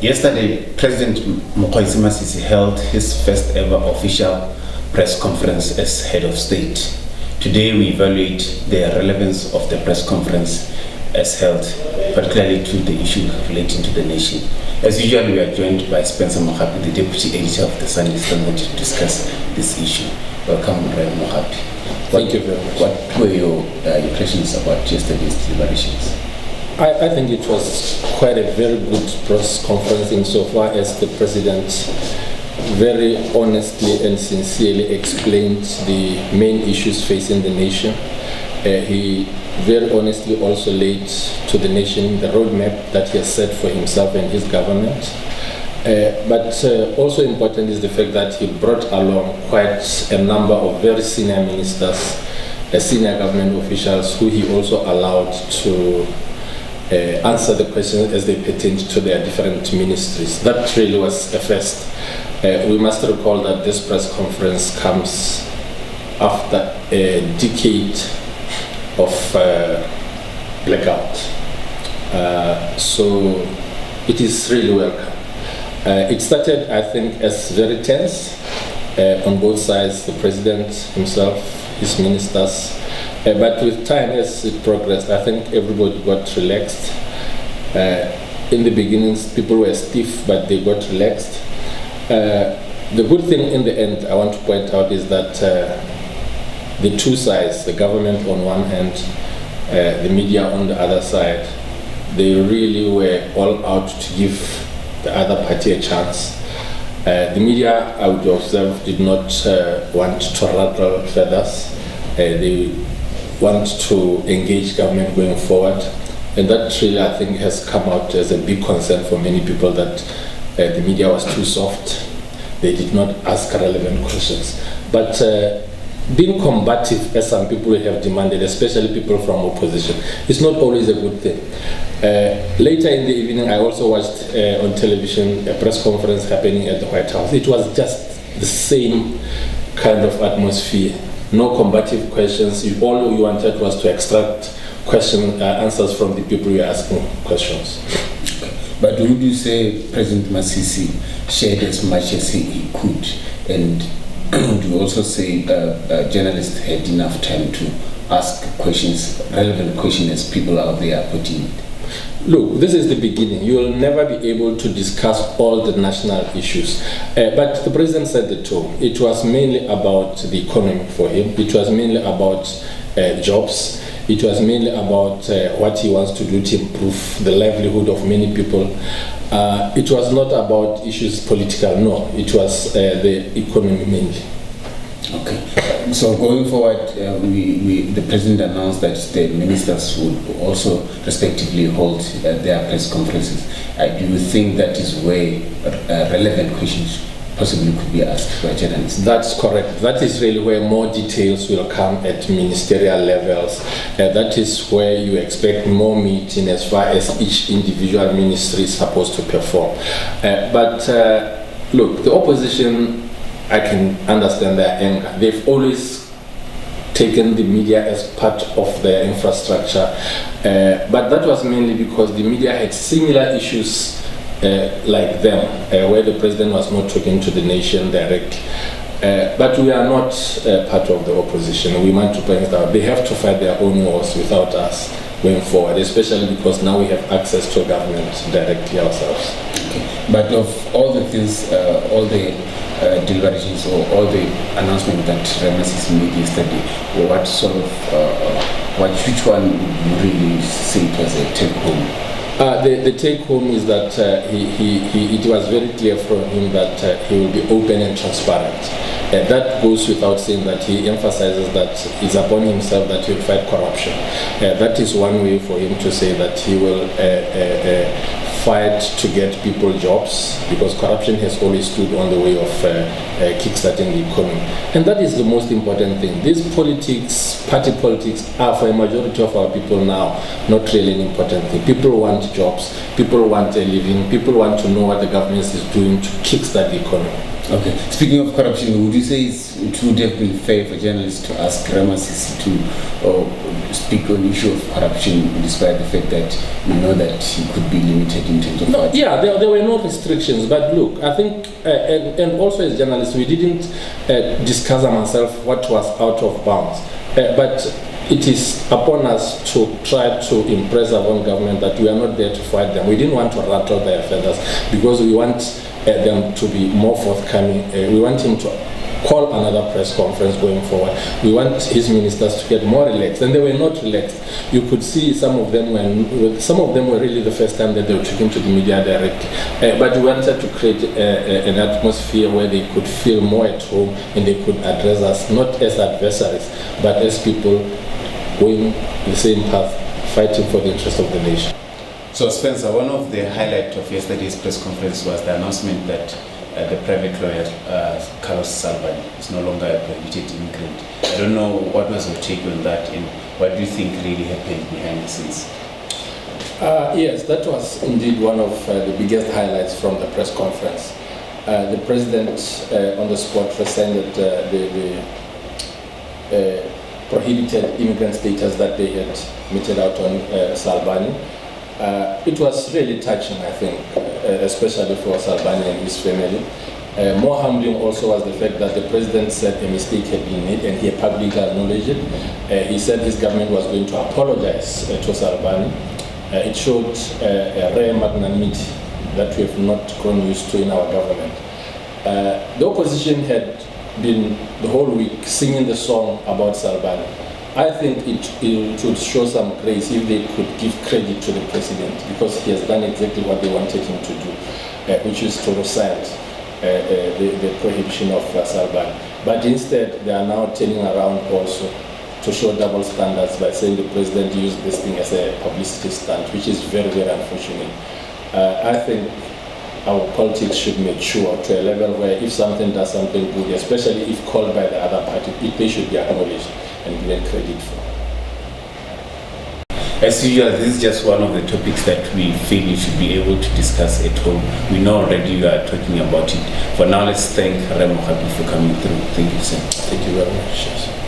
Yesterday, President Mokgweetsi Masisi held his first ever official press conference as head of state. Today, we evaluate the relevance of the press conference as held, particularly to the issue relating to the nation. As usual, we are joined by Spencer Mogapi, the deputy editor of the SunStd, to discuss this issue. Welcome, Reverend Mogapi. Thank you very much. What were your impressions about yesterday's deliberations? I think it was quite a very good press conference insofar as the President very honestly and sincerely explained the main issues facing the nation. He very honestly also laid to the nation the roadmap that he has set for himself and his government. But also important is the fact that he brought along quite a number of very senior ministers, senior government officials who he also allowed to answer the questions as they pertained to their different ministries. That really was a first. We must recall that this press conference comes after a decade of blackout. So it is really welcome. It started, I think, as very tense on both sides, the President himself, his ministers. But with time, as it progressed, I think everybody got relaxed. In the beginnings, people were stiff, but they got relaxed. The good thing in the end, I want to point out, is that the two sides, the government on one hand, the media on the other side, they really were all out to give the other party a chance. The media, I would observe, did not want to rattle feathers. They want to engage government going forward, and that really, I think, has come out as a big concern for many people, that the media was too soft. They did not ask relevant questions. But being combative, as some people have demanded, especially people from opposition, is not always a good thing. Later in the evening, I also watched on television a press conference happening at the White House. It was just the same kind of atmosphere. No combative questions. All you wanted was to extract answers from the people you are asking questions. But would you say President Masisi shared as much as he could? And would you also say journalists had enough time to ask questions, relevant questions, as people out there are putting it? Look, this is the beginning. You will never be able to discuss all the national issues. But the President said the tone. It was mainly about the economy for him. It was mainly about jobs. It was mainly about what he wants to do to improve the livelihood of many people. It was not about issues political, no. It was the economy mainly. Okay. So going forward, the President announced that the ministers would also respectively hold their press conferences. Do you think that is where relevant questions possibly could be asked by journalists? That's correct. That is really where more details will come at ministerial levels. That is where you expect more meeting as far as each individual ministry is supposed to perform. But look, the opposition, I can understand their anger. They've always taken the media as part of their infrastructure. But that was mainly because the media had similar issues like them, where the President was not talking to the nation directly. But we are not part of the opposition. We want to point out they have to fight their own wars without us going forward, especially because now we have access to government directly ourselves. Okay. But of all the things, all the deliberations or all the announcements that Masisi made yesterday, what sort of, which one would you really say it was a take home? The take home is that it was very clear from him that he will be open and transparent. That goes without saying, that he emphasizes that it's upon himself that he will fight corruption. That is one way for him to say that he will fight to get people jobs, because corruption has always stood on the way of kickstarting the economy. And that is the most important thing. These politics, party politics, are for a majority of our people now not really an important thing. People want jobs, people want a living, people want to know what the government is doing to kickstart the economy. Okay. Speaking of corruption, would you say it would have been fair for journalists to ask Masisi to speak on the issue of corruption, despite the fact that we know that he could be limited in terms of... No, yeah, there were no restrictions, but look, I think, and also as journalists, we didn't discuss among ourselves what was out of bounds. But it is upon us to try to impress our own government that we are not there to fight them. We didn't want to rattle their feathers because we want them to be more forthcoming. We want him to call another press conference going forward. We want his ministers to get more relaxed, and they were not relaxed. You could see some of them were really the first time that they were talking to the media directly. But we wanted to create an atmosphere where they could feel more at home and they could address us not as adversaries, but as people going the same path, fighting for the interest of the nation. So Spencer, one of the highlights of yesterday's press conference was the announcement that the private lawyer, Carlos Salvani, is no longer a prohibited immigrant. I don't know what was your take on that, and what do you think really happened behind the scenes? Yes, that was indeed one of the biggest highlights from the press conference. The president on the spot rescinded the prohibited immigrant status that they had meted out on Salvani. It was really touching, I think, especially for Salvani and his family. More humbling also was the fact that the president said a mistake had been made and he publicly acknowledged it. He said his government was going to apologize to Salvani. It showed a rare magnanimity that we have not grown used to in our government. The opposition had been the whole week singing the song about Salvani. I think it would show some grace if they could give credit to the president, because he has done exactly what they wanted him to do, which is to rescind the prohibition of Salvani. But instead, they are now turning around also to show double standards by saying the president used this thing as a publicity stunt, which is very, very unfortunate. I think our politics should mature to a level where if something does something good, especially if called by the other party, they should be acknowledged and given credit for. As usual, this is just one of the topics that we feel you should be able to discuss at home. We know already you are talking about it. For now, let's thank Mogapi for coming through. Thank you, sir. Thank you very much.